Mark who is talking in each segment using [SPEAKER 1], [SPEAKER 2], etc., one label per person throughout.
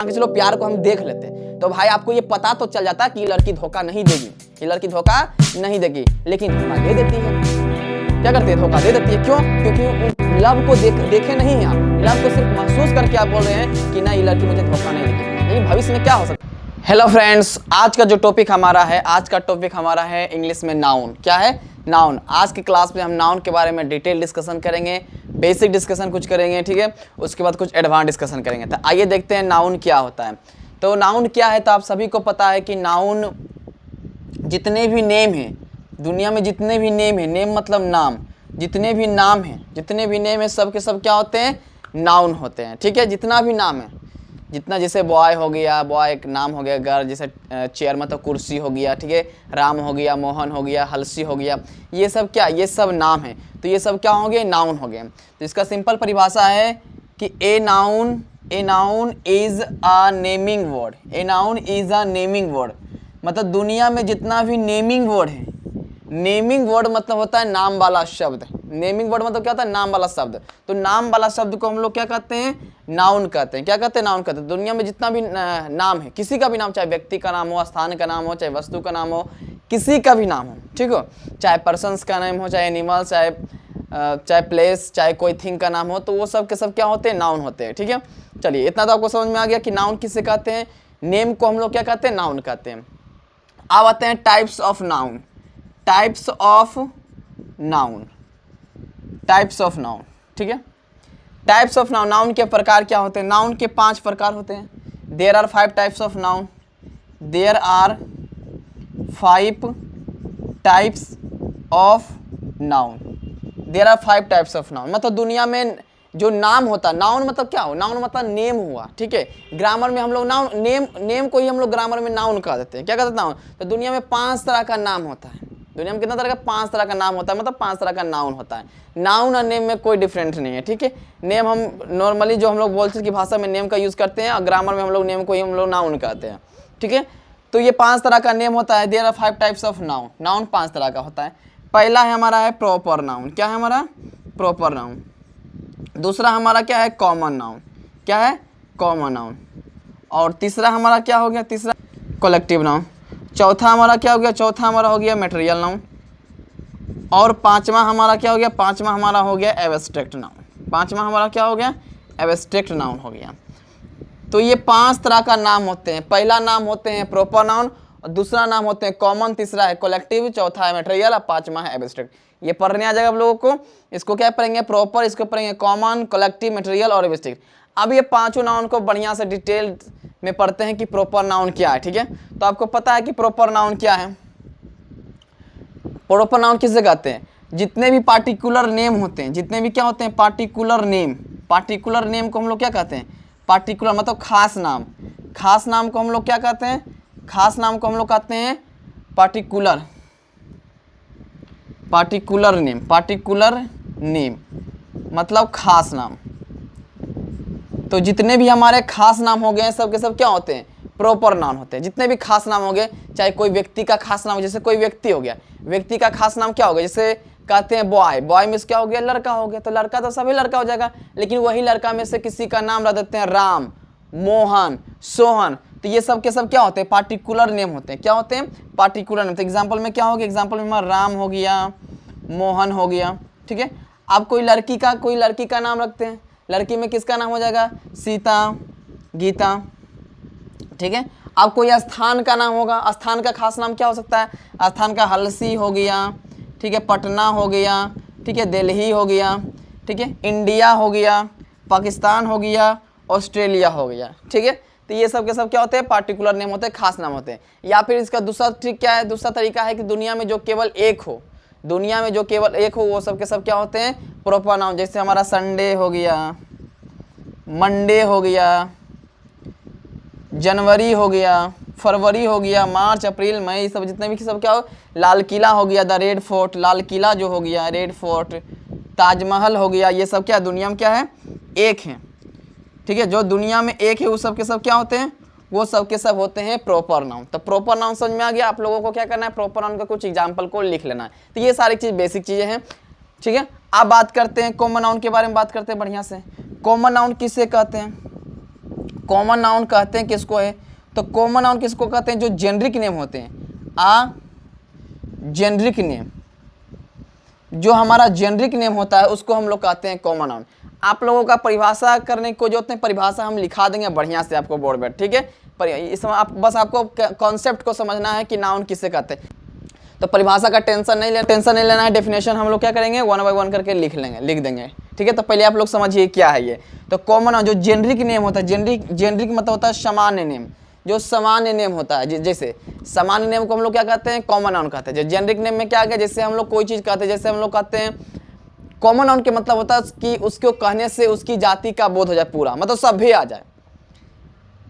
[SPEAKER 1] कि चलो प्यार को हम देख लेते हैं, तो भाई आपको ये पता तो चल जाता कि लड़की धोखा नहीं देगी, ये लड़की धोखा नहीं देगी, लेकिन धोखा दे देती है। क्या करती है? धोखा दे देती है। क्यों? क्योंकि लव को देखे नहीं हैं आप, लव को सिर्फ महसूस करके आप बोल रहे हैं कि ना ये लड़की मुझे धोखा नहीं देगी, लेकिन भविष्य में क्या हो सकता है। हेलो फ्रेंड्स, आज का जो टॉपिक हमारा है इंग्लिश में नाउन। क्या है? नाउन। आज की क्लास में हम नाउन के बारे में डिटेल डिस्कशन करेंगे, बेसिक डिस्कशन कुछ करेंगे, ठीक है, उसके बाद कुछ एडवांस डिस्कशन करेंगे। तो आइए देखते हैं नाउन क्या होता है। तो नाउन क्या है, तो आप सभी को पता है कि नाउन जितने भी नेम हैं दुनिया में, जितने भी नेम हैं, नेम मतलब नाम, जितने भी नाम हैं सब के सब क्या होते हैं? नाउन होते हैं, ठीक है। जितना भी नाम है, जितना, जैसे बॉय हो गया, बॉय एक नाम हो गया, गर्ल जैसे चेयर मतलब कुर्सी हो गया, ठीक है, राम हो गया, मोहन हो गया, हलसी हो गया, ये सब क्या, ये सब नाम है। तो ये सब क्या हो गए? नाउन हो गए। तो इसका सिंपल परिभाषा है कि a noun is a naming word. A noun is a naming word मतलब दुनिया में जितना भी नेमिंग वर्ड है, नेमिंग वर्ड मतलब होता है नाम वाला शब्द। नेमिंग वर्ड मतलब क्या होता है? नाम वाला शब्द। तो नाम वाला शब्द को हम लोग क्या कहते हैं? नाउन कहते हैं। क्या कहते हैं? नाउन कहते हैं। दुनिया में जितना भी नाम है, किसी का भी नाम, चाहे व्यक्ति का नाम हो, स्थान का नाम हो, चाहे वस्तु का नाम हो, किसी का भी नाम हो, ठीक हो, चाहे पर्सन्स का नाम हो, चाहे एनिमल, चाहे प्लेस, चाहे कोई थिंग का नाम हो, तो वो सब के सब क्या होते हैं? नाउन होते हैं, ठीक है। चलिए, इतना तो आपको समझ में आ गया कि नाउन किसे कहते हैं, नेम को हम लोग क्या कहते हैं? नाउन कहते हैं। अब आते हैं types of noun. Types of noun, ठीक है। टाइप्स ऑफ नाउन, नाउन के प्रकार क्या होते हैं? नाउन के 5 प्रकार होते हैं। There are 5 types of noun. There are 5 types of noun. There are 5 types of noun मतलब दुनिया में जो नाम होता है, नाउन मतलब क्या हो? नाउन मतलब नेम हुआ, ठीक है। ग्रामर में हम लोग नाउन, नेम को ही हम लोग ग्रामर में नाउन कह देते हैं। क्या कहते हैं? नाउन। तो दुनिया में 5 तरह का नाम होता है। दुनिया में कितना तरह का? 5 तरह का नाम होता है, मतलब 5 तरह का नाउन होता है। नाउन और नेम में कोई डिफरेंट नहीं है, ठीक है। नेम हम नॉर्मली जो हम लोग बोलते की भाषा में नेम का यूज़ करते हैं, और ग्रामर में हम लोग नेम को ही हम लोग नाउन कहते हैं, ठीक है। तो ये 5 तरह का नेम होता है। There are 5 types of noun. Noun 5 तरह का होता है। पहला है हमारा है प्रॉपर नाउन। क्या है हमारा? Proper noun. दूसरा हमारा क्या है? Common noun. क्या है? Common noun. और तीसरा हमारा क्या हो गया? तीसरा कलेक्टिव नाउन। चौथा हमारा क्या हो गया? चौथा हमारा हो गया मटेरियल नाउन। और पांचवा हमारा क्या हो गया? पांचवा हमारा हो गया एब्स्ट्रैक्ट नाउन। पांचवा हमारा क्या हो गया? एब्स्ट्रैक्ट नाउन हो गया। तो ये 5 तरह का नाम होते हैं। पहला नाम होते हैं प्रॉपर नाउन, और दूसरा नाम होते हैं कॉमन, तीसरा है कलेक्टिव, चौथा है मटेरियल, और पांचवा है एब्स्ट्रैक्ट। ये पढ़ने आ जाएगा आप लोगों को। इसको क्या पढ़ेंगे? प्रॉपर, इसको पढ़ेंगे कॉमन, कलेक्टिव, मटेरियल और एब्स्ट्रैक्ट। अब ये पांचों नाउन को बढ़िया से डिटेल में पढ़ते हैं कि प्रॉपर नाउन क्या है, ठीक है। तो आपको पता है कि प्रॉपर नाउन क्या है। प्रॉपर नाउन किसे कहते हैं? जितने भी पार्टिकुलर नेम होते हैं, जितने भी क्या होते हैं? Particular name. पार्टिकुलर नेम को हम लोग क्या कहते हैं? पार्टिकुलर मतलब खास नाम। खास नाम को हम लोग क्या कहते हैं? खास नाम को हम लोग कहते हैं particular. Particular name. Particular name मतलब खास नाम। तो जितने भी हमारे खास नाम हो गए सब के सब क्या होते हैं? प्रॉपर नाउन होते हैं। जितने भी खास नाम हो गए, चाहे कोई व्यक्ति का खास नाम हो, जैसे कोई व्यक्ति हो गया, व्यक्ति का खास नाम क्या हो गया? जैसे कहते हैं बॉय, बॉय में क्या हो गया? लड़का हो गया। तो लड़का तो सभी लड़का हो जाएगा, लेकिन वही लड़का में से किसी का नाम रख देते हैं राम, मोहन, सोहन। तो ये सब के सब क्या होते हैं? पार्टिकुलर नेम होते हैं। क्या होते हैं? Particular name. तो एग्जाम्पल में क्या हो गया? एग्जाम्पल में हमारा राम हो गया, मोहन हो गया, ठीक है। अब कोई लड़की का नाम रखते हैं, लड़की में किसका नाम हो जाएगा? सीता, गीता, ठीक है। अब कोई स्थान का नाम होगा, स्थान का खास नाम क्या हो सकता है? स्थान का हलसी हो गया, ठीक है, पटना हो गया, ठीक है, दिल्ली हो गया, ठीक है, इंडिया हो गया, पाकिस्तान हो गया, ऑस्ट्रेलिया हो गया, ठीक है। तो ये सब के सब क्या होते हैं? पार्टिकुलर नेम होते हैं, खास नाम होते हैं। या फिर इसका दूसरा ट्रिक क्या है? दूसरा तरीका है कि दुनिया में जो केवल एक हो, दुनिया में जो केवल एक हो, वो सब के सब क्या होते हैं? Proper noun. जैसे हमारा संडे हो गया, मंडे हो गया, जनवरी हो गया, फरवरी हो गया, मार्च, अप्रैल, मई, सब जितने भी सब क्या हो? लाल किला हो गया, the red fort, Lal Qila जो हो गया, रेड फोर्ट, ताजमहल हो गया, ये सब क्या दुनिया में क्या है? एक है, ठीक है। जो दुनिया में एक है वो सब के सब क्या होते हैं? वो सब के सब होते हैं प्रॉपर नाउन। तो प्रॉपर नाउन समझ में आ गया। आप लोगों को क्या करना है? प्रॉपर नाउन का कुछ एग्जाम्पल को लिख लेना है। तो ये सारी चीज़ बेसिक चीज़ें हैं, ठीक है। अब बात करते हैं कॉमन नाउन के बारे में, बात करते हैं बढ़िया से। कॉमन नाउन किसे कहते हैं? कॉमन नाउन कहते हैं किसको है, तो कॉमन नाउन किसको कहते हैं, जो जेनरिक नेम होते हैं। जेनरिक नेम, जो हमारा जेनरिक नेम होता है उसको हम लोग कहते हैं कॉमन नाउन। आप लोगों का परिभाषा करने को जो होते हैं, परिभाषा हम लिखा देंगे बढ़िया से आपको बोर्ड पर, ठीक है। पर इसमें आप बस आपको कॉन्सेप्ट को समझना है कि नाउन किसे कहते हैं। तो परिभाषा का टेंशन नहीं लेना है। डेफिनेशन हम लोग क्या करेंगे, 1 बाय 1 करके लिख देंगे, ठीक है। तो पहले आप लोग समझिए क्या है ये। तो कॉमन नाउन जो जेनरिक नेम होता है, जेनरिक मतलब होता है सामान्य नेम, जो सामान्य नेम होता है। जैसे सामान्य नेम को हम लोग क्या कहते हैं, कॉमन नाउन कहते हैं। जो जेनरिक नेम में क्या है, जैसे हम लोग कोई चीज़ कहते हैं, जैसे हम लोग कहते हैं कॉमन नाउन के मतलब होता है कि उसको कहने से उसकी जाति का बोध हो जाए पूरा, मतलब सभ्य आ जाए।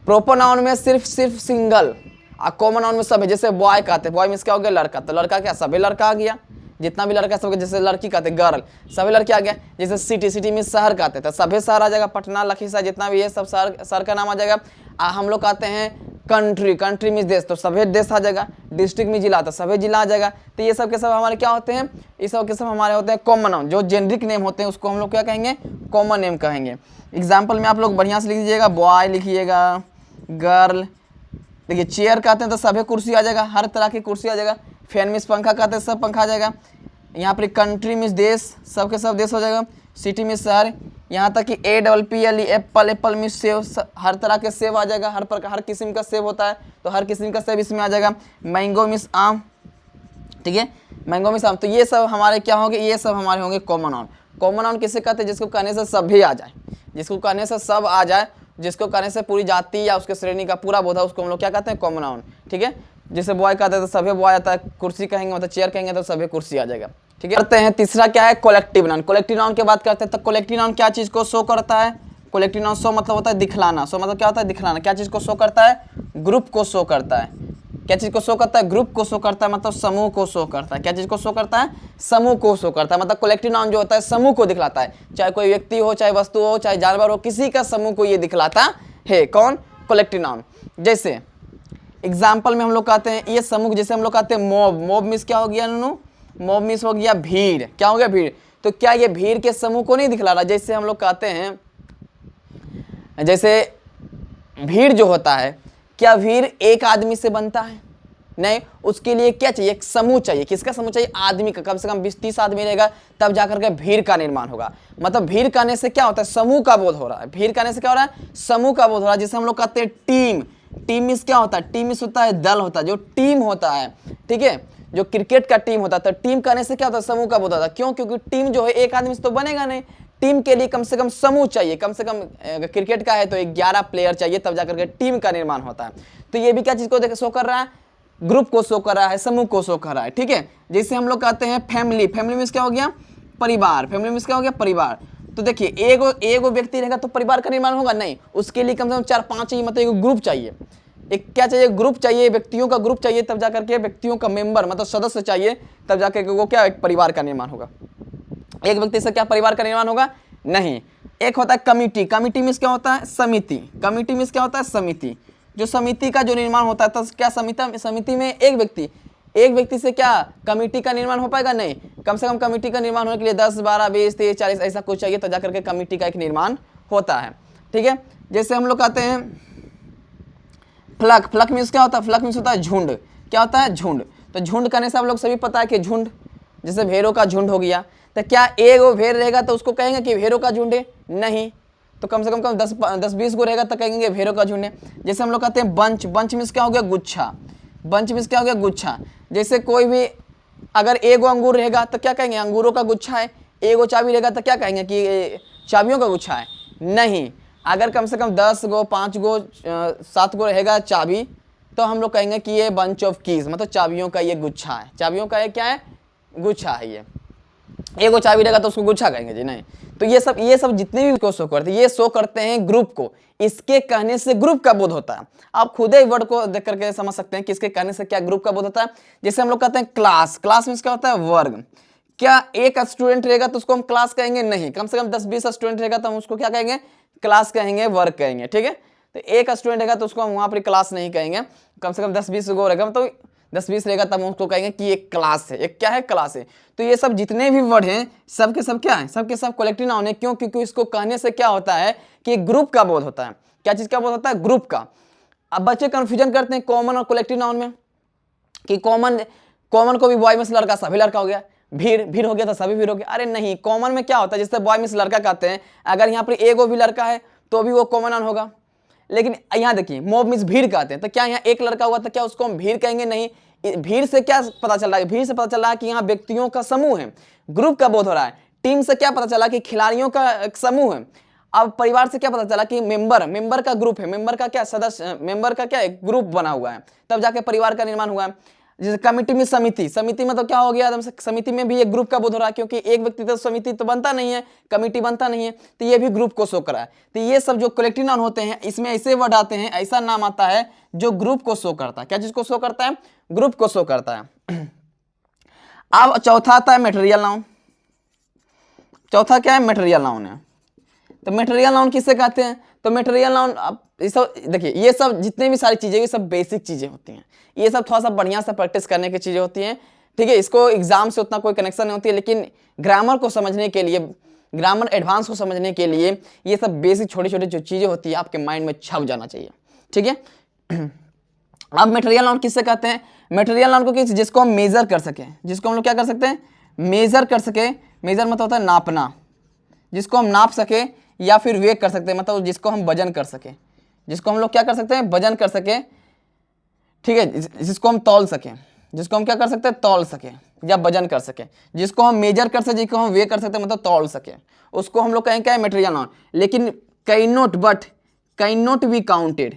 [SPEAKER 1] प्रॉपर नाउन में सिर्फ सिंगल, और कॉमन नाउन में सब है। जैसे बॉय कहते हैं, बॉय मीन्स क्या हो गया, लड़का, तो लड़का क्या, सभी लड़का आ गया, जितना भी लड़का सब। जैसे लड़की कहते हैं गर्ल, सभी लड़की आ गया। जैसे सिटी मीन्स शहर कहते हैं, तो सभी शहर आ जाएगा, पटना लखीसराय जितना भी है सब शहर का नाम आ जाएगा। हम लोग कहते हैं कंट्री मीन्स देश, तो सभी देश आ जाएगा। डिस्ट्रिक्ट में जिला, तो सभी जिला आ जाएगा। तो ये सब के सब हमारे क्या होते हैं, ये सब के सब हमारे होते हैं कॉमन नाउन। जो जेनरिक नेम होते हैं उसको हम लोग क्या कहेंगे, कॉमन नेम कहेंगे। एग्जाम्पल में आप लोग बढ़िया से लिख दीजिएगा, बॉय लिखिएगा, गर्ल। देखिए चेयर कहते हैं तो सभी कुर्सी आ जाएगा, हर तरह की कुर्सी आ जाएगा। फैन मीन्स पंखा कहते हैं, सब पंखा आ जाएगा। यहाँ पर कंट्री मीन्स देश, सब के सब देश हो जाएगा। सिटी मीन्स शहर, यहाँ तक कि APPLE एप्पल मीन्स सेव, हर तरह के सेब आ जाएगा। हर किस्म का सेब होता है, तो हर किस्म का सेब इसमें आ जाएगा। मैंगो मीन्स आम, ठीक है, मैंगो मीन्स आम। तो ये सब हमारे क्या होंगे, ये सब हमारे होंगे कॉमन नाउन। कॉमन नाउन किसे कहते हैं, जिसको कहने से सब भी आ जाए, जिसको कहने से सब आ जाए, जिसको कहने से पूरी जाति या उसके श्रेणी का पूरा बोध है, उसको हम लोग क्या कहते हैं, कॉमन नाउन, ठीक है। जैसे बॉय कहते हैं तो सभी बॉय आता है, कुर्सी कहेंगे मतलब चेयर कहेंगे तो सभी कुर्सी आ जाएगा, ठीक है। करते हैं तीसरा क्या है, कलेक्टिव नाउन। कलेक्टिव नाउन की बात करते हैं, तो कलेक्टिव नाउन क्या चीज़ को शो करता है, कलेक्टिव नाउन शो मतलब होता है दिखलाना। शो मतलब क्या होता है, दिखलाना। क्या चीज़ को शो करता है, ग्रुप को शो करता है। क्या चीज़ को शो करता है, ग्रुप को शो करता है, मतलब समूह को शो करता है। क्या चीज़ को शो करता है, समूह को शो करता है। मतलब कलेक्टिव नाउन जो होता है समूह को दिखलाता है, चाहे कोई व्यक्ति हो, चाहे वस्तु हो, चाहे जानवर हो, किसी का समूह को ये दिखलाता है। कौन, कलेक्टिव नाउन। जैसे एग्जाम्पल में हम लोग कहते हैं ये समूह, जैसे हम लोग कहते हैं मॉब मीन्स क्या हो गया नूनू, मॉब मीन्स हो गया भीड़। क्या हो गया, भीड़। तो क्या ये भीड़ के समूह को नहीं दिखला रहा। जैसे हम लोग कहते हैं, जैसे भीड़ जो होता है, क्या भीड़ एक आदमी से बनता है, नहीं। उसके लिए क्या चाहिए, एक समूह चाहिए। किसका समूह चाहिए, आदमी का। कम से कम 20-30 आदमी रहेगा तब जाकर के भीड़ का निर्माण होगा। मतलब भीड़ करने से क्या होता है, समूह का बोध हो रहा है। भीड़ करने से क्या हो रहा है, समूह का बोध हो रहा है। जिसे हम लोग कहते हैं टीम। टीम मीन्स क्या होता है, टीम मीन्स होता है दल होता है, जो टीम होता है, ठीक है। जो क्रिकेट का टीम होता है, तो टीम करने से क्या होता है, समूह का बोध होता है। क्यों, क्योंकि टीम जो है एक आदमी से तो बनेगा नहीं, टीम के लिए कम से कम समूह चाहिए। कम से कम क्रिकेट का है तो 11 प्लेयर चाहिए, तब जाकर के टीम का निर्माण होता है। तो ये भी क्या चीज़ को शो कर रहा है, ग्रुप को शो कर रहा है, समूह को शो कर रहा है, ठीक है। जैसे हम लोग कहते हैं फैमिली। फैमिली मीन्स क्या हो गया, परिवार। फैमिली मीन्स क्या हो गया, परिवार। तो देखिए एगो व्यक्ति रहेगा तो परिवार का निर्माण होगा नहीं, उसके लिए कम से कम 4-5 चाहिए, मतलब एक ग्रुप चाहिए। एक क्या चाहिए, ग्रुप चाहिए, व्यक्तियों का ग्रुप चाहिए, तब जाकर के व्यक्तियों का मेंबर मतलब सदस्य चाहिए, तब जाकर के वो क्या, एक परिवार का निर्माण होगा। एक व्यक्ति से क्या परिवार का निर्माण होगा, नहीं। एक होता है कमिटी। कमिटी मीन्स क्या होता है, समिति। कमिटी मीन्स क्या होता है, समिति। जो समिति का जो निर्माण होता है, तो क्या समिति में एक व्यक्ति से क्या कमिटी का निर्माण हो पाएगा, नहीं। कम से कम कमिटी का निर्माण होने के लिए 10, 12, 20, 30, 40 ऐसा कुछ चाहिए, तो जाकर के कमिटी का एक निर्माण होता है, ठीक है। जैसे हम लोग कहते हैं फ्लक। फ्लक मीन्स क्या होता है, फ्लक मीन्स होता है झुंड। क्या होता है, झुंड। तो झुंड करने से आप लोग सभी पता है कि झुंड, जैसे भेड़ों का झुंड हो गया, तो क्या एक वो भेड़ रहेगा तो उसको कहेंगे कि भेड़ों का झुंड है, नहीं। तो कम से कम 10-20 गो रहेगा तो कहेंगे भेड़ों का झुंड है। जैसे हम लोग कहते हैं बंच। बंच मीन्स क्या हो गया, गुच्छा। बंच मीन्स क्या हो गया, गुच्छा। जैसे कोई भी अगर एगो अंगूर रहेगा तो क्या कहेंगे, अंगूरों का गुच्छा है। एगो चाबी रहेगा तो क्या कहेंगे कि चाबियों का गुच्छा है, नहीं। अगर कम से कम 10 गो, 5 गो, 7 गो रहेगा चाबी, तो हम लोग कहेंगे कि ये बंच ऑफ कीज, मतलब चाबियों का ये गुच्छा है। चाबियों का ये क्या है, गुच्छा है। ये एगो चाबी रहेगा तो उसको गुच्छा कहेंगे जी, नहीं। तो ये सब जितने भी को शो करते हैं, ये शो करते हैं ग्रुप को। इसके कहने से ग्रुप का बोध होता है। आप खुद ही वर्ड को देख करके समझ सकते हैं कि इसके कहने से क्या ग्रुप का बोध होता है। जैसे हम लोग कहते हैं क्लास। क्लास मीन्स क्या होता है, वर्ग। क्या एक स्टूडेंट रहेगा तो उसको हम क्लास कहेंगे, नहीं। कम से कम 10-20 स्टूडेंट रहेगा तो हम उसको क्या कहेंगे, क्लास कहेंगे, वर्ग कहेंगे, ठीक है। तो एक स्टूडेंट रहेगा तो उसको हम वहाँ पर क्लास नहीं कहेंगे। कम से कम 10-20 गो रहेगा तो 10-20 रहेगा तब हम उसको कहेंगे कि एक क्लास है, एक क्या है, क्लास है। तो ये सब जितने भी वर्ड हैं सब के सब क्या है, सब के सब कलेक्टिव नाउन है। क्यों, क्योंकि इसको कहने से क्या होता है कि ग्रुप का बोध होता है। क्या चीज का बोध होता है? ग्रुप का। अब बच्चे कंफ्यूजन करते हैं कॉमन और कलेक्टिव नाउन में कि कॉमन को भी बॉय में से लड़का सभी लड़का हो गया, भीड़ हो गया तो सभी भीड़ हो गया। अरे नहीं, कॉमन में क्या होता है, जैसे बॉय में से लड़का कहते हैं, अगर यहाँ पर एगो भी लड़का है तो भी वो कॉमन नाउन होगा। लेकिन यहाँ देखिए मॉब मीन्स भीड़ कहते हैं, तो क्या यहाँ एक लड़का हुआ तो क्या उसको हम भीड़ कहेंगे? नहीं। भीड़ से क्या पता चल रहा है? भीड़ से पता चल रहा है कि यहाँ व्यक्तियों का समूह है, ग्रुप का बोध हो रहा है। टीम से क्या पता चला कि खिलाड़ियों का एक समूह है। अब परिवार से क्या पता चला कि मेंबर का ग्रुप है, मेंबर का क्या सदस्य, मेंबर का क्या एक ग्रुप बना हुआ है, तब जाके परिवार का निर्माण हुआ है। जैसे कमिटी में समिति मतलब क्या हो गया एकदम से, समिति में भी एक ग्रुप का बोध हो रहा है, क्योंकि एक व्यक्ति तो समिति तो बनता नहीं है, कमिटी बनता नहीं है, तो ये भी ग्रुप को शो कर रहा है। तो ये सब जो कलेक्टिव नाउन होते हैं इसमें ऐसे वर्ड आते हैं, ऐसा नाम आता है जो ग्रुप को शो करता है। क्या चीज को शो करता है? ग्रुप को शो करता है। अब चौथा आता है मटेरियल नाउन। चौथा क्या है? मटेरियल नाउन है। तो मटेरियल नाउन किससे कहते हैं? तो मटेरियल नाउन आप सब देखिए, ये सब जितने भी सारी चीजें, ये सब बेसिक चीजें होती हैं, ये सब थोड़ा सा बढ़िया से प्रैक्टिस करने की चीजें होती हैं, ठीक है। इसको एग्जाम से उतना कोई कनेक्शन नहीं होती है, लेकिन ग्रामर को समझने के लिए, ग्रामर एडवांस को समझने के लिए ये सब बेसिक छोटी छोटी जो चीजें होती है आपके माइंड में छप जाना चाहिए, ठीक है। अब मटेरियल नाउन किससे कहते हैं? मटेरियल नाउन को किस, जिसको हम मेजर कर सके, जिसको हम लोग क्या कर सकते हैं? मेजर कर सके। मेजर मतलब होता है नापना, जिसको हम नाप सके, या फिर वे कर सकते हैं मतलब जिसको हम वजन कर सके, जिसको हम लोग क्या कर सकते हैं? वजन कर सके, ठीक है। जिसको हम तौल सके, जिसको हम क्या कर सकते हैं? तौल सके या वजन कर सके। जिसको हम मेजर कर सके, जिसको हम वे कर सकते हैं मतलब तौल सके, उसको हम लोग कहेंगे क्या है? Material noun. लेकिन can not be counted,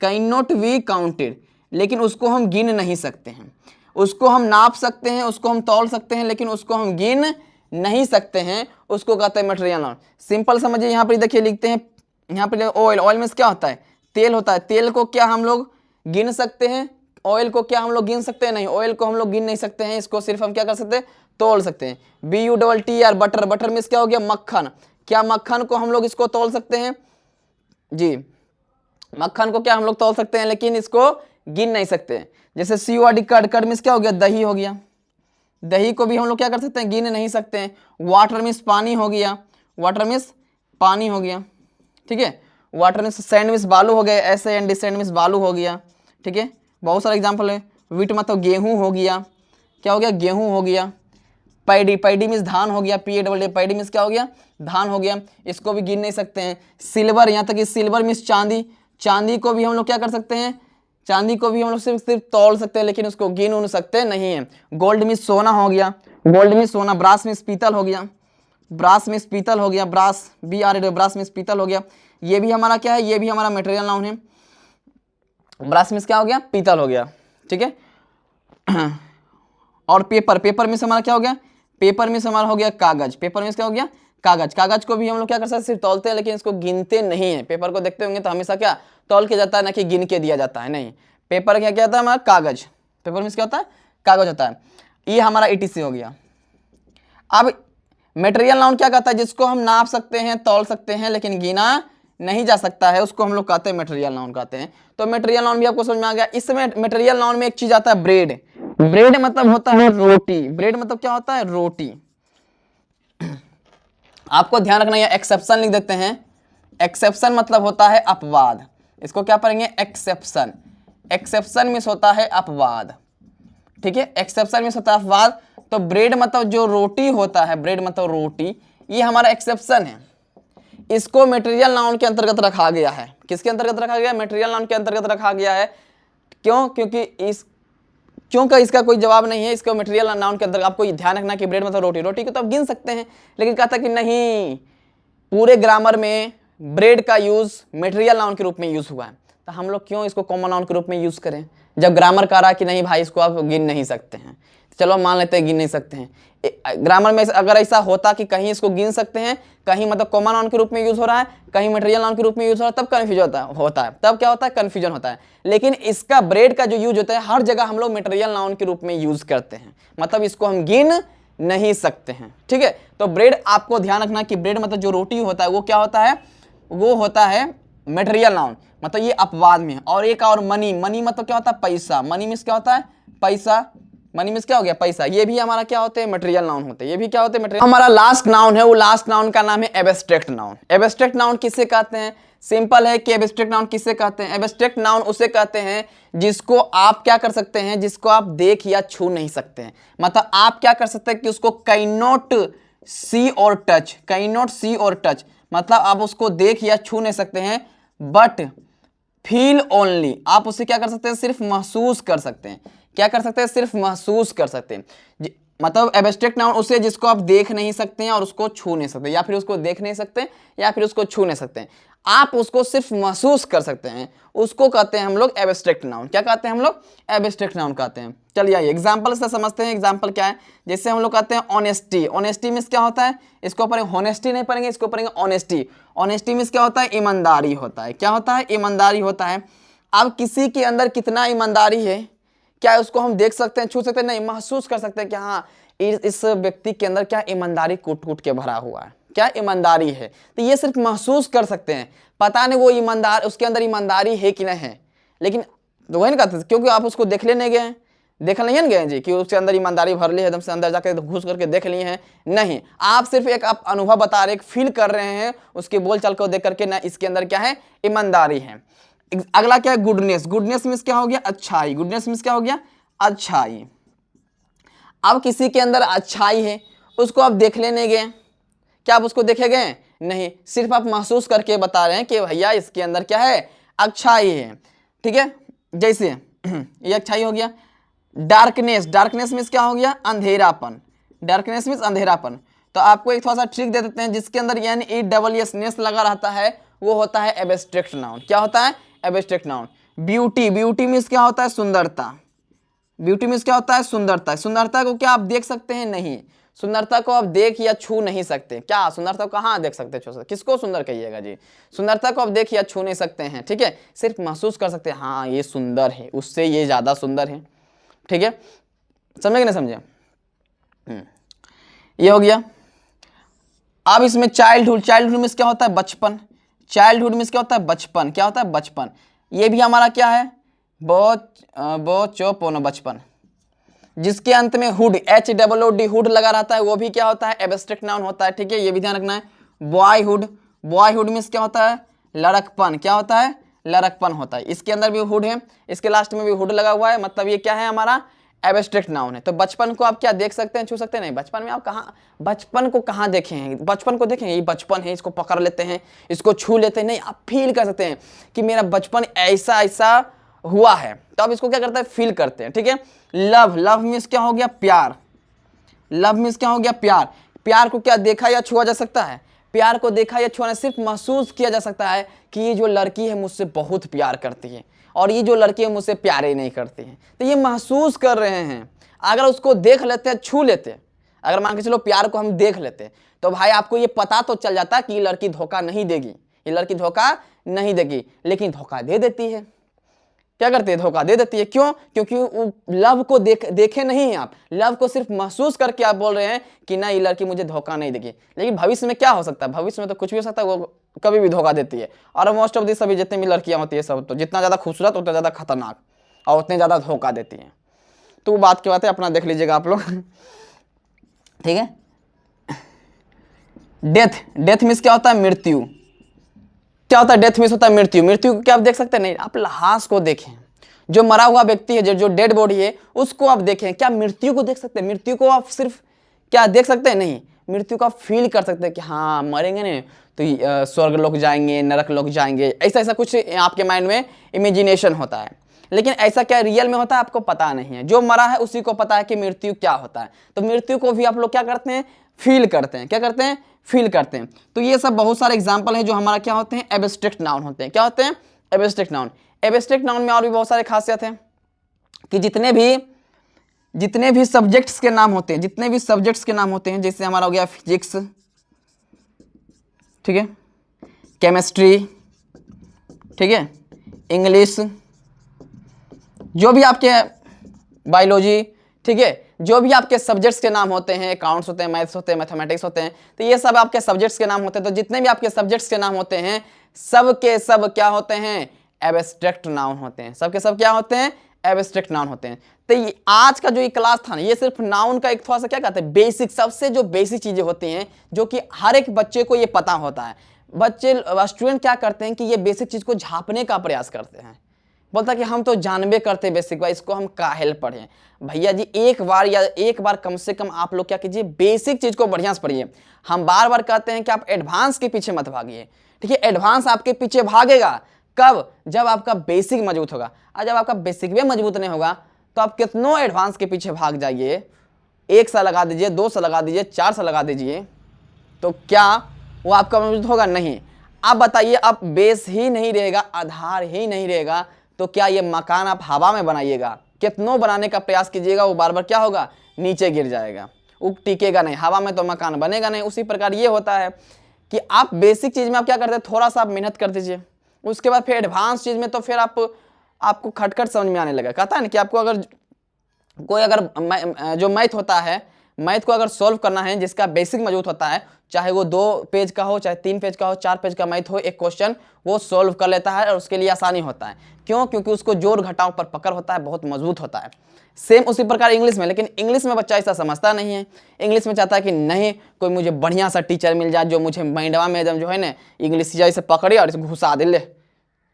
[SPEAKER 1] can not be counted, लेकिन उसको हम गिन नहीं सकते हैं। उसको हम नाप सकते हैं, उसको हम तौल सकते हैं, लेकिन उसको हम गिन नहीं सकते हैं, उसको कहते हैं मटेरियल नाउन। सिंपल समझिए, यहाँ पर देखिए लिखते हैं, यहाँ पे ऑयल, ऑयल में क्या होता है? तेल होता है। तेल को क्या हम लोग गिन सकते हैं? ऑयल को क्या हम लोग गिन सकते हैं? नहीं, ऑयल को हम लोग गिन नहीं सकते हैं, इसको सिर्फ हम क्या कर सकते हैं? तौल सकते हैं। BUTTER बटर, बटर में क्या हो गया? मक्खन। क्या मक्खन को हम लोग इसको तौल सकते हैं? जी, मक्खन को क्या हम लोग तौल सकते हैं, लेकिन इसको गिन नहीं सकते। जैसे CORD कर्ड, कर्ड में क्या हो गया? दही हो गया। दही को भी हम लोग क्या कर सकते हैं? गिन नहीं सकते हैं। वाटर में पानी हो गया, वाटर में पानी हो गया, ठीक है। वाटर में सैंड में बालू हो गया, ऐसे एंड सैंड में बालू हो गया, ठीक है। बहुत सारे एग्जांपल है। वीट मतलब गेहूं हो गया, क्या हो गया? गेहूं हो गया। पैडी, पैडी मीन्स धान हो गया, PADD, पैडी मीन्स क्या हो गया? धान हो गया, इसको भी गिन नहीं सकते हैं। सिल्वर, यहाँ तक कि सिल्वर मीन्स चांदी, चांदी को भी हम लोग क्या कर सकते हैं? चांदी को भी हम लोग सिर्फ तौल सकते हैं, लेकिन उसको गिन उन सकते नहीं है। गोल्ड मीन्स सोना हो गया, गोल्ड मीन्स सोना। ब्रास मीन्स पीतल हो गया, ब्रास मीन्स पीतल हो गया, ब्रास BRAS, ब्रास मीन्स पीतल हो गया। ये भी हमारा क्या है? ये भी हमारा मटेरियल नाउन है। ब्रास मीन्स क्या हो गया? पीतल हो गया, ठीक है। और पेपर, पेपर मीन्स हमारा क्या हो गया? पेपर मीन्स हमारा हो गया कागज, पेपर मीन्स क्या हो गया? कागज। कागज को भी हम लोग क्या कर सकते हैं? सिर्फ तौलते हैं, लेकिन इसको गिनते नहीं है। पेपर को देखते होंगे तो हमेशा क्या तौल के जाता है, ना कि गिन के दिया जाता है। नहीं, पेपर क्या होता है? हमारा कागज। पेपर मीन्स क्या होता है? कागज होता है। ये हमारा ETC हो गया। अब मटेरियल नाउन क्या कहता है? जिसको हम नाप सकते हैं, तौल सकते हैं, लेकिन गिना नहीं जा सकता है, उसको हम लोग कहते हैं मटेरियल नाउन कहते हैं। तो मटेरियल नाउन भी आपको समझ में आ गया। इसमें मटेरियल नाउन में एक चीज आता है ब्रेड। ब्रेड मतलब होता है रोटी। ब्रेड मतलब क्या होता है? रोटी। आपको ध्यान रखना, है एक्सेप्शन लिख देते हैं। एक्सेप्शन मतलब होता है अपवाद। इसको क्या पढ़ेंगे? एक्सेप्शन। एक्सेप्शन मीन्स होता है अपवाद, ठीक है। एक्सेप्शन मीन्स होता है अपवाद। तो ब्रेड मतलब जो रोटी होता है, ब्रेड मतलब रोटी, ये हमारा एक्सेप्शन है। इसको मटेरियल नाउन के अंतर्गत रखा गया है। किसके अंतर्गत रखा गया? मटेरियल नाउन के अंतर्गत रखा गया है। क्यों? क्योंकि क्यों का इसका कोई जवाब नहीं है। इसको मटेरियल नाउन के अंदर आपको ध्यान रखना कि ब्रेड मतलब रोटी, रोटी को तो आप गिन सकते हैं, लेकिन कहता कि नहीं, पूरे ग्रामर में ब्रेड का यूज मटेरियल नाउन के रूप में यूज हुआ है, तो हम लोग क्यों इसको कॉमन नाउन के रूप में यूज करें, जब ग्रामर कह रहा है कि नहीं भाई इसको आप गिन नहीं सकते हैं। चलो मान लेते हैं गिन नहीं सकते हैं। ग्रामर में अगर ऐसा होता कि कहीं इसको गिन सकते हैं, कहीं मतलब कॉमन नाउन के रूप में यूज हो रहा है, कहीं मटेरियल नाउन के रूप में यूज हो रहा है, तब कन्फ्यूजन होता है। तब क्या होता है? कन्फ्यूजन होता है। लेकिन इसका ब्रेड का जो यूज होता है, हर जगह हम लोग मटेरियल नाउन के रूप में यूज करते हैं, मतलब इसको हम गिन नहीं सकते हैं, ठीक है। तो ब्रेड आपको ध्यान रखना कि ब्रेड मतलब जो रोटी होता है वो क्या होता है? वो होता है मटेरियल नाउन, मतलब ये अपवाद में है। और एक और मनी, मनी मतलब क्या होता है? पैसा। मनी मीन्स क्या होता है? पैसा। मनी मीन्स क्या हो गया? पैसा। ये भी हमारा क्या होते हैं? मटेरियल नाउन होते हैं। ये भी क्या होते हैं? मटेरियल। हमारा लास्ट नाउन है, वो लास्ट नाउन का नाम है एब्स्ट्रैक्ट नाउन। एब्स्ट्रैक्ट नाउन किससे कहते हैं? सिंपल है कि एब्स्ट्रैक्ट नाउन किसे कहते हैं? एब्स्ट्रैक्ट नाउन उसे कहते हैं जिसको आप क्या कर सकते हैं, जिसको आप देख या छू नहीं सकते हैं। मतलब आप क्या कर सकते हैं कि उसको कैन नॉट सी और टच, कैन नॉट सी और टच, मतलब आप उसको देख या छू नहीं सकते हैं, बट फील ओनली, आप उसे क्या कर सकते हैं, सिर्फ महसूस कर सकते हैं। क्या कर सकते हैं? सिर्फ महसूस कर सकते हैं। मतलब एब्स्ट्रैक्ट नाउन उसे जिसको आप देख नहीं सकते हैं और उसको छू नहीं सकते, या फिर उसको देख नहीं सकते या फिर उसको छू नहीं सकते हैं, आप उसको सिर्फ महसूस कर सकते हैं, उसको कहते हैं हम लोग एब्स्ट्रैक्ट नाउन। क्या कहते हैं हम लोग? एब्स्ट्रैक्ट नाउन कहते हैं। चलिए आइए एग्जांपल से समझते हैं। एग्जांपल क्या है? जैसे हम लोग कहते हैं ऑनेस्टी। ऑनेस्टी मींस क्या होता है? इसको पढ़ेंगे, होनेस्टी नहीं पढ़ेंगे, इसको पढ़ेंगे ऑनेस्टी। ऑनेस्टी मींस क्या होता है? ईमानदारी होता है। क्या होता है? ईमानदारी होता है। अब किसी के अंदर कितना ईमानदारी है, क्या उसको हम देख सकते हैं, छू सकते हैं? नहीं, महसूस कर सकते हैं कि हाँ इस व्यक्ति के अंदर क्या ईमानदारी कूट कूट के भरा हुआ है, क्या ईमानदारी है। तो ये सिर्फ महसूस कर सकते हैं, पता नहीं वो ईमानदार, उसके अंदर ईमानदारी है कि नहीं है, लेकिन वही ना कहते, क्योंकि आप उसको देख लेने गए हैं, देख नहीं गए जी कि उसके अंदर ईमानदारी भर ली है, एकदम से अंदर जाकर घुस करके देख लिए हैं, नहीं, आप सिर्फ एक आप अनुभव बता रहे, एक फील कर रहे हैं उसके बोलचाल को देख करके, ना इसके अंदर क्या है? ईमानदारी है। अगला क्या है? गुडनेस। गुडनेस मीन्स क्या हो गया? अच्छाई। गुडनेस मीन्स क्या हो गया? अच्छाई। अब किसी के अंदर अच्छाई है, उसको आप देख लेने गए, क्या आप उसको देखे गए? नहीं, सिर्फ आप महसूस करके बता रहे हैं कि भैया इसके अंदर क्या है? अच्छाई है। ठीक है, जैसे ये अच्छाई हो गया। डार्कनेस। डार्कनेस मीन्स क्या हो गया? अंधेरापन। डार्कनेस मीन्स अंधेरापन। तो आपको एक थोड़ा सा ट्रिक दे देते हैं, जिसके अंदर यानी ESS नेस लगा रहता है, वो होता है एब्स्ट्रैक्ट नाउन। क्या होता है? Abstract noun. Beauty. Beauty means क्या होता है? सुंदरता। ब्यूटी मीन्स क्या होता है? सुंदरता। सुंदरता को क्या आप देख सकते हैं? नहीं, सुंदरता को आप देख या छू नहीं सकते। क्या सुंदरता को कहाँ देख सकते? छू सकते? किसको सुंदर कहिएगा जी? सुंदरता को आप देख या छू नहीं सकते हैं, ठीक है, सिर्फ महसूस कर सकते हैं, हाँ ये सुंदर है, उससे ये ज्यादा सुंदर है। ठीक है, समझे कि नहीं समझे? ये हो गया। अब इसमें चाइल्डहुड। चाइल्डहुड मीन्स क्या होता है? बचपन। चाइल्डहुड मीन्स क्या होता है? बचपन। क्या होता है? बचपन। ये भी हमारा क्या है? बोचोपोनो, बचपन। जिसके अंत में हुड, HOOD हुड लगा रहता है, वो भी क्या होता है? एब्स्ट्रैक्ट नाउन होता है। ठीक है, ये भी ध्यान रखना है। बॉयहुड। बॉयहुड मीन्स क्या होता है? लड़कपन। क्या होता है? लड़कपन होता है। इसके अंदर भी हुड है, इसके लास्ट में भी हुड लगा हुआ है, मतलब ये क्या है? हमारा एब्स्ट्रैक्ट नाउन है। तो बचपन को आप क्या देख सकते हैं, छू सकते हैं? नहीं। बचपन में आप कहाँ, बचपन को कहाँ देखे हैं? बचपन को देखें, ये बचपन है, इसको पकड़ लेते हैं, इसको छू लेते हैं? नहीं, आप फील कर सकते हैं कि मेरा बचपन ऐसा ऐसा हुआ है, तो आप इसको क्या करते हैं? फील करते हैं। ठीक है। लव। लव मीन्स क्या हो गया? प्यार। लव मीन्स क्या हो गया? प्यार। प्यार को क्या देखा या छुआ जा सकता है? प्यार को देखा या छुआ, सिर्फ महसूस किया जा सकता है कि ये जो लड़की है मुझसे बहुत प्यार करती है और ये जो लड़की है मुझसे प्यार ही नहीं करती है। तो ये महसूस कर रहे हैं। अगर उसको देख लेते हैं, छू लेते, अगर मान के चलो प्यार को हम देख लेते, तो भाई आपको ये पता तो चल जाता कि ये लड़की धोखा नहीं देगी, ये लड़की धोखा नहीं देगी, लेकिन धोखा दे देती है। क्या करती है? धोखा दे देती है। क्यों? क्योंकि लव को देखे नहीं हैं आप, लव को सिर्फ महसूस करके आप बोल रहे हैं कि ना ये लड़की मुझे धोखा नहीं देगी। लेकिन भविष्य में क्या हो सकता है? भविष्य में तो कुछ भी हो सकता है, वो कभी भी धोखा देती है। और मोस्ट ऑफ दी सभी जितनी भी लड़कियां होती है सब, तो जितना ज़्यादा खूबसूरत उतना ज़्यादा खतरनाक और उतने ज़्यादा धोखा देती हैं। तो बात की बात है, अपना देख लीजिएगा आप लोग। ठीक है। डेथ। डेथ मीन्स क्या होता है? मृत्यु। क्या होता है? डेथ मीन्स होता है मृत्यु। मृत्यु को क्या आप देख सकते हैं? नहीं, आप लाश को देखें, जो मरा हुआ व्यक्ति है, जो डेड बॉडी है, उसको आप देखें। क्या मृत्यु को देख सकते हैं? मृत्यु को आप सिर्फ क्या देख सकते हैं? नहीं, मृत्यु को आप फील कर सकते हैं कि हाँ मरेंगे नहीं तो स्वर्ग लोग जाएंगे, नरक लोग जाएंगे, ऐसा ऐसा कुछ आपके माइंड में इमेजिनेशन होता है। लेकिन ऐसा क्या रियल में होता है आपको पता नहीं है। जो मरा है उसी को पता है कि मृत्यु क्या होता है। तो मृत्यु को भी आप लोग क्या करते हैं? फील करते हैं। क्या करते हैं? फील करते हैं। तो ये सब बहुत सारे एग्जाम्पल है जो हमारा क्या होते हैं? एब्स्ट्रैक्ट नाउन होते हैं। क्या होते हैं? Abstract noun. एब्स्ट्रैक्ट नाउन में और भी बहुत सारे खासियत हैं कि जितने भी सब्जेक्ट्स के नाम होते हैं, जितने भी सब्जेक्ट्स के नाम होते हैं, जैसे हमारा हो गया फिजिक्स, ठीक है, केमिस्ट्री, ठीक है, इंग्लिश, जो भी आपके बायोलॉजी, ठीक है, जो भी आपके सब्जेक्ट्स के नाम होते हैं, अकाउंट्स होते हैं, मैथ्स होते हैं, मैथमेटिक्स होते हैं, तो ये सब आपके सब्जेक्ट्स के नाम होते हैं। तो जितने भी आपके सब्जेक्ट्स के नाम होते हैं, सब के सब क्या होते हैं? एब्स्ट्रैक्ट नाउन होते हैं। सब के सब क्या होते हैं? एब्स्ट्रैक्ट नाउन होते हैं। तो आज का जो ये क्लास था ना, ये सिर्फ नाउन का एक थोड़ा सा क्या कहते हैं? बेसिक, सबसे जो बेसिक चीजें होती हैं, जो कि हर एक बच्चे को ये पता होता है। बच्चे स्टूडेंट क्या करते हैं कि ये बेसिक चीज़ को झांपने का प्रयास करते हैं, बोलता कि हम तो जानबे करते बेसिक भाई, इसको हम काहेल पढ़ें। भैया जी एक बार कम से कम आप लोग क्या कीजिए, बेसिक चीज़ को बढ़िया से पढ़िए। हम बार बार कहते हैं कि आप एडवांस के पीछे मत भागिए, ठीक है। एडवांस आपके पीछे भागेगा कब? जब आपका बेसिक मजबूत होगा। और जब आपका बेसिक भी मजबूत नहीं होगा तो आप कितनों एडवांस के पीछे भाग जाइए, 1 साल लगा दीजिए, 2 साल लगा दीजिए, 4 साल लगा दीजिए, तो क्या वो आपका मजबूत होगा? नहीं। आप बताइए, अब बेस ही नहीं रहेगा, आधार ही नहीं रहेगा, तो क्या ये मकान आप हवा में बनाइएगा? कितनों बनाने का प्रयास कीजिएगा, वो बार बार क्या होगा? नीचे गिर जाएगा, वो टिकेगा नहीं। हवा में तो मकान बनेगा नहीं। उसी प्रकार ये होता है कि आप बेसिक चीज़ में आप क्या करते हैं, थोड़ा सा आप मेहनत कर दीजिए, उसके बाद फिर एडवांस चीज़ में तो फिर आपको खटखट समझ में आने लगा। कहता है ना कि आपको अगर जो मैथ होता है, मैथ को अगर सॉल्व करना है, जिसका बेसिक मजबूत होता है, चाहे वो 2 पेज का हो, चाहे 3 पेज का हो, 4 पेज का मैथ हो, एक क्वेश्चन वो सॉल्व कर लेता है और उसके लिए आसानी होता है। क्यों? क्योंकि उसको जोड़ घटाव पर पकड़ होता है, बहुत मजबूत होता है। सेम उसी प्रकार इंग्लिश में, लेकिन इंग्लिश में बच्चा ऐसा समझता नहीं है। इंग्लिश में चाहता है कि नहीं, कोई मुझे बढ़िया सा टीचर मिल जाए जो मुझे माइंडवा में एकदम जो है ना इंग्लिश जैसे पकड़े और इसे घुसा दे, ले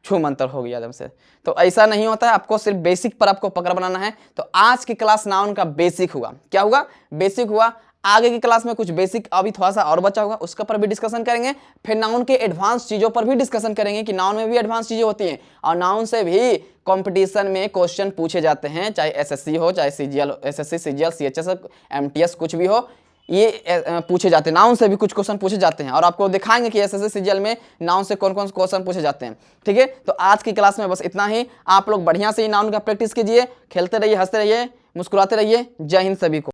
[SPEAKER 1] छू मंतर हो गया एकदम से। तो ऐसा नहीं होता है, आपको सिर्फ बेसिक पर आपको पकड़ बनाना है। तो आज की क्लास नाउन का बेसिक हुआ, क्या हुआ? बेसिक हुआ। आगे की क्लास में कुछ बेसिक अभी थोड़ा सा और बचा होगा, उसका पर भी डिस्कशन करेंगे। फिर नाउन के एडवांस चीजों पर भी डिस्कशन करेंगे कि नाउन में भी एडवांस चीजें होती हैं और नाउन से भी कंपटीशन में क्वेश्चन पूछे जाते हैं, चाहे एसएससी हो, चाहे CGL, SSC, CGL, CHS, MTS, कुछ भी हो, ये पूछे जाते हैं। नाउन से भी कुछ क्वेश्चन पूछे जाते हैं और आपको दिखाएंगे कि एसएससी सीजीएल में नाउन से कौन कौन से क्वेश्चन पूछे जाते हैं, ठीक है। तो आज की क्लास में बस इतना ही। आप लोग बढ़िया से ही नाउन का प्रैक्टिस कीजिए, खेलते रहिए, हंसते रहिए, मुस्कुराते रहिए। जय हिंद सभी को।